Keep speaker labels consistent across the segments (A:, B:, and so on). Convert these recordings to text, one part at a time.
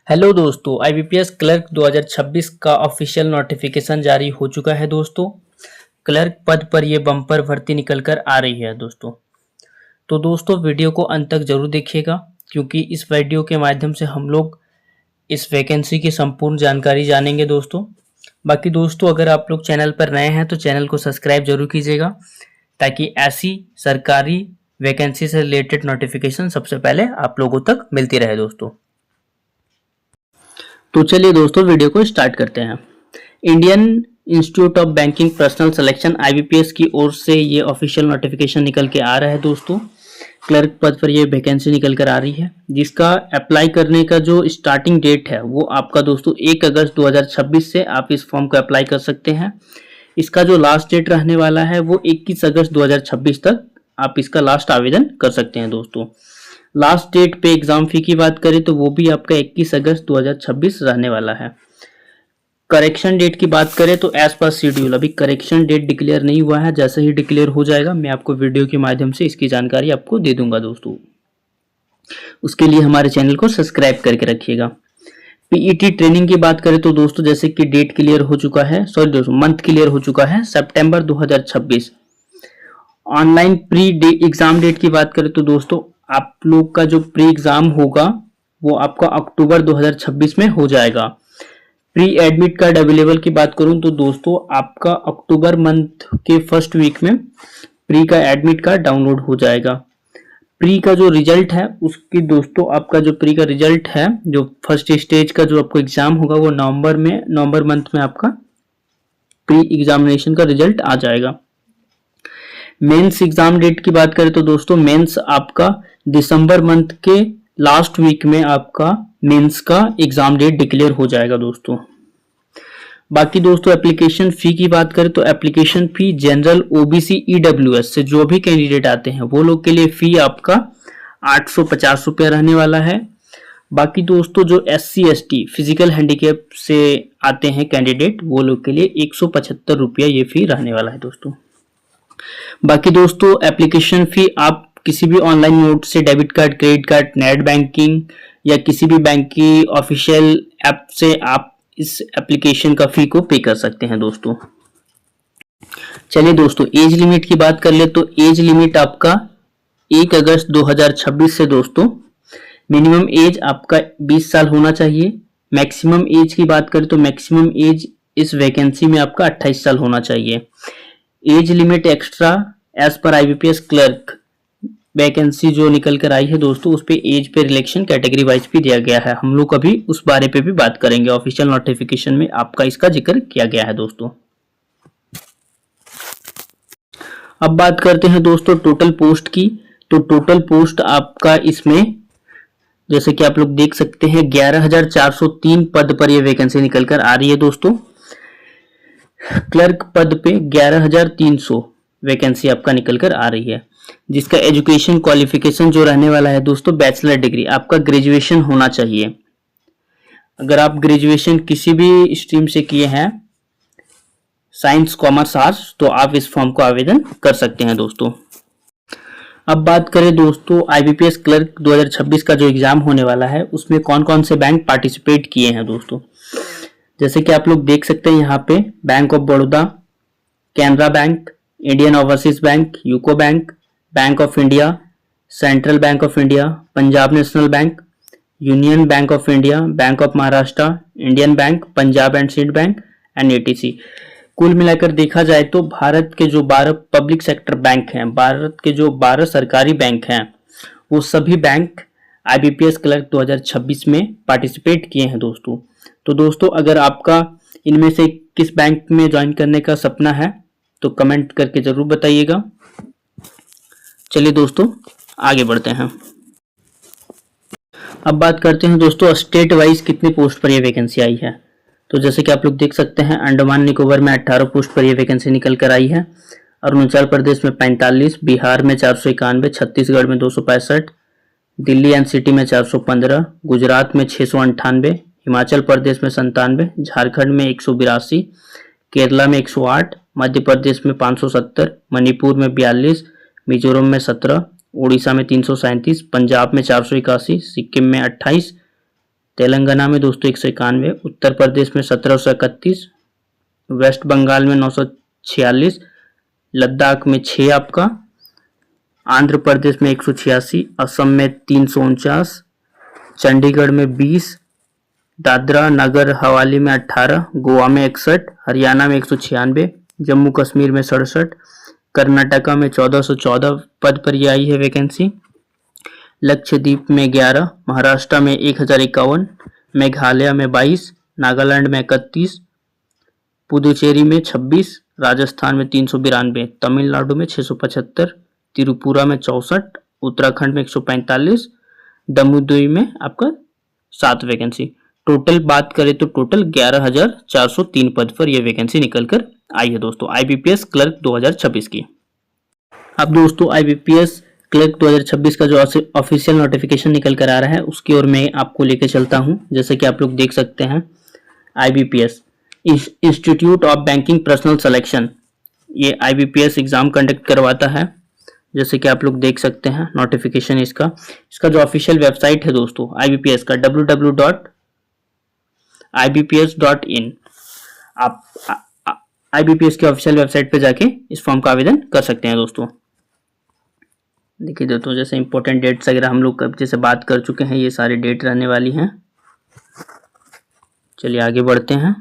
A: Hello दोस्तों, IBPS clerk 2026 का official notification जारी हो चुका है दोस्तों। क्लर्क पद पर ये बम्पर भर्ती निकल कर आ रही है दोस्तों। तो दोस्तों वीडियो को अंत तक जरूर देखिएगा, क्योंकि इस वीडियो के माध्यम से हम लोग इस वैकेंसी की संपूर्ण जानकारी जानेंगे दोस्तों। बाकी दोस्तों, अगर आप लोग चैनल पर नए हैं तो चैनल को सब्सक्राइब जरूर कीजिएगा, ताकि ऐसी सरकारी वैकेंसी से रिलेटेड नोटिफिकेशन सबसे पहले आप लोगों तक मिलती रहे दोस्तों। तो चलिए दोस्तों वीडियो को स्टार्ट करते हैं। Indian institute of banking personal selection IBPS की ओर से ये ऑफिशियल नोटिफिकेशन निकल के आ रहा है दोस्तों। क्लर्क पद पर ये वैकेंसी निकल कर आ रही है, जिसका अप्लाई करने का जो स्टार्टिंग डेट है वो आपका दोस्तों 1 अगस्त 2026 से आप इस फॉर्म को अप्लाई कर सकते हैं। इसका जो लास्ट डेट रहने वाला है वो 21 अगस्त 2026 तक आप इसका लास्ट आवेदन कर सकते हैं दोस्तों। लास्ट डेट पे एग्जाम फी की बात करें तो वो भी आपका 21 अगस्त 2026 रहने वाला है। करेक्शन डेट की बात करें तो एज पर शेड्यूल अभी करेक्शन डेट डिक्लेयर नहीं हुआ है। जैसे ही डिक्लेयर हो जाएगा मैं आपको वीडियो के माध्यम से इसकी जानकारी आपको दे दूंगा दोस्तों। उसके लिए हमारे चैनल को सब्सक्राइब करके रखिएगा। पीईटी ट्रेनिंग की बात करें तो दोस्तों जैसे कि डेट क्लियर हो चुका है, सॉरी दोस्तों मंथ क्लियर हो चुका है, सितंबर 2026। ऑनलाइन प्री एग्जाम डेट की बात करें तो दोस्तों आप लोग का जो प्री एग्जाम होगा वो आपका अक्टूबर 2026 में हो जाएगा। प्री एडमिट कार्ड अवेलेबल की बात करूं तो दोस्तों आपका अक्टूबर मंथ के फर्स्ट वीक में प्री का एडमिट कार्ड डाउनलोड हो जाएगा। प्री का जो रिजल्ट है उसकी दोस्तों आपका जो प्री का रिजल्ट है, जो फर्स्ट स्टेज का जो आपको एग्जाम होगा वो नवंबर मंथ में आपका प्री एग्जामिनेशन का रिजल्ट आ जाएगा। मेंस एग्जाम डेट की बात करें तो दोस्तों मेंस आपका दिसंबर मंथ के लास्ट वीक में आपका मेंस का एग्जाम डेट डिक्लेयर हो जाएगा दोस्तों। बाकी दोस्तों एप्लीकेशन फी की बात करें तो application fee general OBC EWS से जो भी कैंडिडेट आते हैं वो लोग के लिए फी आपका 850 रुपया रहने वाला है। बाकी दोस्तों जो SC ST फिजिकल हैंडीकैप से आते हैं कैंडिडेट वो लोग के लिए 175 रुपया ये फी रहने वाला है दोस्तों। बाकी दोस्तों एप्लीकेशन फी आप किसी भी ऑनलाइन मोड से debit card, credit card, net banking या किसी भी बैंक की ऑफिशियल ऐप से आप इस एप्लीकेशन का फी को पे कर सकते हैं दोस्तों। चलिए दोस्तों एज लिमिट की बात कर ले तो एज लिमिट आपका 1 अगस्त 2026 से दोस्तों मिनिमम एज आपका 20 साल होना चाहिए। मैक्सिमम एज की बात करें तो मैक्सिमम एज इस वैकेंसी में आपका 28 साल होना चाहिए। एज लिमिट एक्स्ट्रा एज पर आईबीपीएस क्लर्क वैकेंसी जो निकल कर आई है दोस्तों उस पे एज पे रिलेक्शन कैटेगरी वाइज भी दिया गया है। हम लोग अभी उस बारे पे भी बात करेंगे। ऑफिशियल नोटिफिकेशन में आपका इसका जिक्र किया गया है दोस्तों। अब बात करते हैं दोस्तों टोटल पोस्ट की। तो टोटल पोस्ट आपका इसमें जैसे कि आप लोग देख सकते हैं 11,403 पद पर यह वैकेंसी निकल कर आ रही है दोस्तों। क्लर्क पद पे 11,300 वैकेंसी आपका निकल कर आ रही है, जिसका एजुकेशन क्वालिफिकेशन जो रहने वाला है दोस्तों बैचलर डिग्री आपका ग्रेजुएशन होना चाहिए। अगर आप ग्रेजुएशन किसी भी स्ट्रीम से किए हैं, साइंस, कॉमर्स, आर्ट्स, तो आप इस फॉर्म को आवेदन कर सकते हैं दोस्तों। अब बात करें दोस्तों आईबीपीएस क्लर्क 2026 का जो एग्जाम होने वाला है उसमें कौन कौन से बैंक पार्टिसिपेट किए हैं दोस्तों। जैसे कि आप लोग देख सकते हैं यहाँ पे bank of Baroda, Canara bank, Indian overseas bank, UCO bank, bank of India, central bank of India, Punjab national bank, union bank of India, bank of Maharashtra, Indian bank, Punjab and Sindh bank and ETC. कुल मिलाकर देखा जाए तो भारत के जो 12 पब्लिक सेक्टर बैंक हैं, भारत के जो 12 सरकारी बैंक हैं, वो सभी बैंक आईबीपीएस क्लर्क 2026 में पार्टिसिपेट किए हैं दोस्तों। तो दोस्तों अगर आपका इनमें से किस बैंक में ज्वाइन करने का सपना है तो कमेंट करके जरूर बताइएगा। चलिए दोस्तों आगे बढ़ते हैं। अब बात करते हैं दोस्तों स्टेट वाइज कितनी पोस्ट पर यह वैकेंसी आई है। तो जैसे कि आप लोग देख सकते हैं अंडमान निकोबार में 18 पोस्ट पर यह वैकेंसी निकल कर आई है, अरुणाचल प्रदेश में 45, बिहार में 491, छत्तीसगढ़ में 265, दिल्ली एनसीटी में 415, गुजरात में 698, हिमाचल प्रदेश में 97, झारखंड में 182, केरला में 108, मध्य प्रदेश में 570, मणिपुर में 42, मिजोरम में 17, उड़ीसा में 337, पंजाब में 481, सिक्किम में 28, तेलंगाना में दोस्तों 191, उत्तर प्रदेश में 1731, वेस्ट बंगाल में 946, लद्दाख में 6 आपका, आंध्र प्रदेश में 186, असम में 349, चंडीगढ़ में 20, दादरा नगर हवेली में 18, गोवा में 61, हरियाणा में 196, जम्मू कश्मीर में 67, कर्नाटका में 1414 पद पर यह आई है वैकेंसी, लक्षद्वीप में 11, महाराष्ट्र में 1051, मेघालय में 22, नागालैंड में 31, पुदुचेरी में 26, राजस्थान में 392, तमिलनाडु में 675, त्रिपुरा में 64, उत्तराखंड में 145, दमोदरी में आपका 7 वैकेंसी। टोटल बात करें तो टोटल 11,403 पद पर यह वैकेंसी निकल कर आई है दोस्तों आईबीपीएस क्लर्क 2026 की। अब दोस्तों आईबीपीएस क्लर्क 2026 का जो ऑफिशियल नोटिफिकेशन निकल कर आ रहा है उसकी ओर मैं आपको लेके चलता हूं। जैसे कि आप लोग देख सकते हैं IBPS institute of banking personal selection, ये आईबीपीएस एग्जाम कंडक्ट करवाता है। जैसे कि आप लोग देख सकते हैं नोटिफिकेशन इसका जो ऑफिशियल वेबसाइट है दोस्तों आईबीपीएस का www.ibps.in, आप आईबीपीएस के ऑफिशियल वेबसाइट पे जाके इस फॉर्म का आवेदन कर सकते हैं दोस्तों। देखिए दोस्तों जैसे इंपॉर्टेंट डेट्स अगर हम लोग कब जैसे बात कर चुके हैं, ये सारी डेट रहने वाली हैं। चलिए आगे बढ़ते हैं।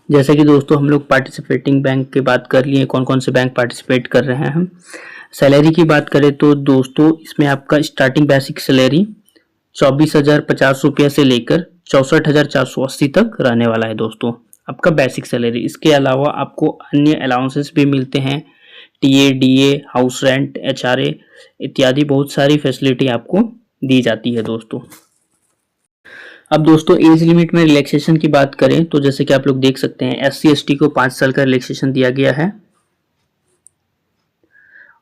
A: जैसे कि दोस्तों हम लोग पार्टिसिपेटिंग बैंक की बात कर लिए, कौन कौन से बैंक पार्टिसिपेट कर रहे हैं हम। सैलरी की बात करें तो दोस्तों इसमें आपका स्टार्टिंग बेसिक सैलरी 24,050 रुपये से लेकर 64,480 तक रहने वाला है दोस्तों आपका बेसिक सैलरी। इसके अलावा आपको अन्य अलाउंसेस भी मिलते हैं, TA, DA, house rent, HRA इत्यादि बहुत सारी फैसिलिटी आपको दी जाती है दोस्तों। अब दोस्तों एज लिमिट में रिलैक्सेशन की बात करें तो जैसे कि आप लोग देख सकते हैं एससी एसटी को 5 साल का रिलैक्सेशन दिया गया है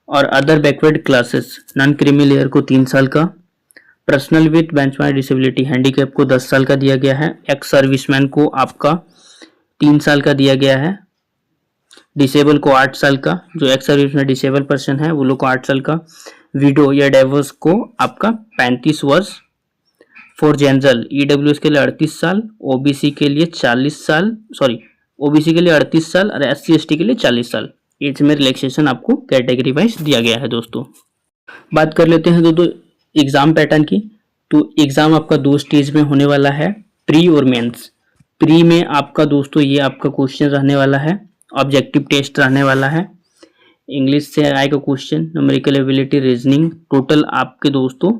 A: और other backward classes non creamy layer को 3 साल का, personal with benchmark disability handicap को 10 साल का दिया गया है, एक्स सर्विसमैन को आपका 3 साल का दिया गया है, डिसेबल को 8 साल का, जो एक्स सर्विसमैन डिसेबल पर्सन है वो लोग को 8 साल का, विडो या डाइवोर्स को आपका 35 वर्ष, फॉर जनरल ईडब्ल्यूएस के लिए 38 साल, ओबीसी के लिए 40 साल, ओबीसी के लिए 38 साल और एससी एसटी के लिए 40 साल एज में रिलैक्सेशन आपको कैटेगरी वाइज दिया गया है दोस्तों। बात कर लेते हैं दोस्तों एग्जाम पैटर्न की। तो एग्जाम आपका 2 स्टेज में होने वाला है, प्री और मेंस। प्री में आपका दोस्तों ये आपका क्वेश्चन रहने वाला है, ऑब्जेक्टिव टेस्ट रहने वाला है, इंग्लिश से आएगा question, numerical ability, reasoning. Total आपके दोस्तों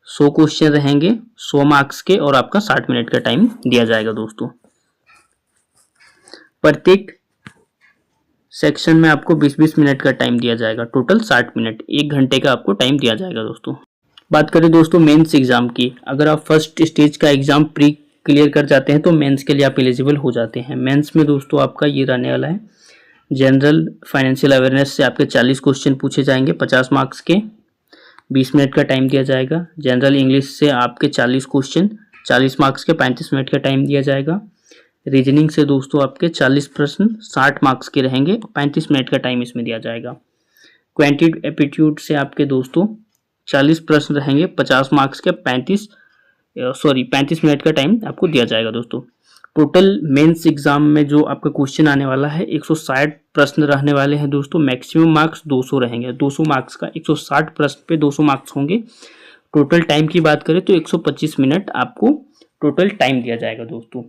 A: 100 क्वेश्चन रहेंगे 100 मार्क्स के और आपका 60 मिनट का टाइम दिया जाएगा दोस्तों। प्रत्येक सेक्शन में आपको 20-20 मिनट का टाइम दिया जाएगा, टोटल 60 मिनट, 1 घंटे का आपको टाइम दिया जाएगा दोस्तों। बात करें दोस्तों मेंस एग्जाम की, अगर आप फर्स्ट स्टेज का एग्जाम प्री क्लियर कर जाते हैं तो मेंस के लिए आप एलिजिबल हो जाते हैं। मेंस में दोस्तों आपका ये रहने वाला है, जनरल फाइनेंशियल अवेयरनेस से आपके 40 क्वेश्चन पूछे जाएंगे 50 मार्क्स के, 20 मिनट का टाइम दिया जाएगा। जनरल इंग्लिश से आपके 40 क्वेश्चन 40 मार्क्स के 35 मिनट का टाइम दिया जाएगा। रीजनिंग से दोस्तों आपके 40 प्रश्न 60 मार्क्स के रहेंगे, 35 मिनट का टाइम इसमें दिया जाएगा। क्वांटिटेटिव एप्टीट्यूड से आपके दोस्तों 40 प्रश्न रहेंगे 50 मार्क्स के 35 मिनट का टाइम आपको दिया जाएगा दोस्तों। टोटल मेंस एग्जाम में जो आपका क्वेश्चन आने वाला है 160 प्रश्न रहने वाले हैं दोस्तों। मैक्सिमम मार्क्स 200 रहेंगे, 200 मार्क्स का 160 प्रश्न पे 200 मार्क्स होंगे। टोटल टाइम की बात करें तो 125 मिनट आपको टोटल टाइम दिया जाएगा दोस्तों।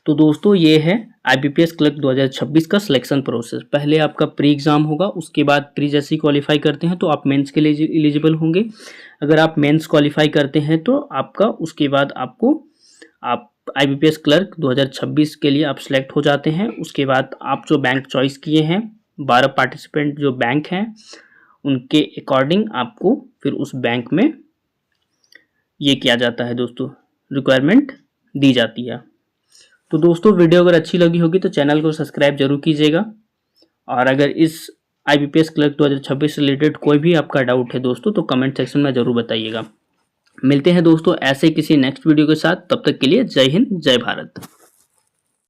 A: तो दोस्तों ये है आईबीपीएस क्लर्क 2026 का सिलेक्शन प्रोसेस। पहले आपका प्री एग्जाम होगा, उसके बाद प्री जैसे क्वालिफाई करते हैं तो आप मेंस के लिए एलिजिबल होंगे। अगर आप मेंस क्वालिफाई करते हैं तो आपका उसके बाद आप आईबीपीएस क्लर्क 2026 के लिए आप सिलेक्ट हो जाते हैं। उसके बाद आप जो बैंक चॉइस किए हैं 12 पार्टिसिपेंट जो बैंक हैं उनके अकॉर्डिंग आपको फिर उस बैंक में ये किया जाता है दोस्तों, रिक्वायरमेंट दी जाती है। तो दोस्तों वीडियो अगर अच्छी लगी होगी तो चैनल को सब्सक्राइब जरूर कीजिएगा, और अगर इस आईबीपीएस क्लर्क 2026 से रिलेटेड कोई भी आपका डाउट है दोस्तों तो कमेंट सेक्शन में ज़रूर बताइएगा। मिलते हैं दोस्तों ऐसे किसी नेक्स्ट वीडियो के साथ, तब तक के लिए जय हिंद जय भारत।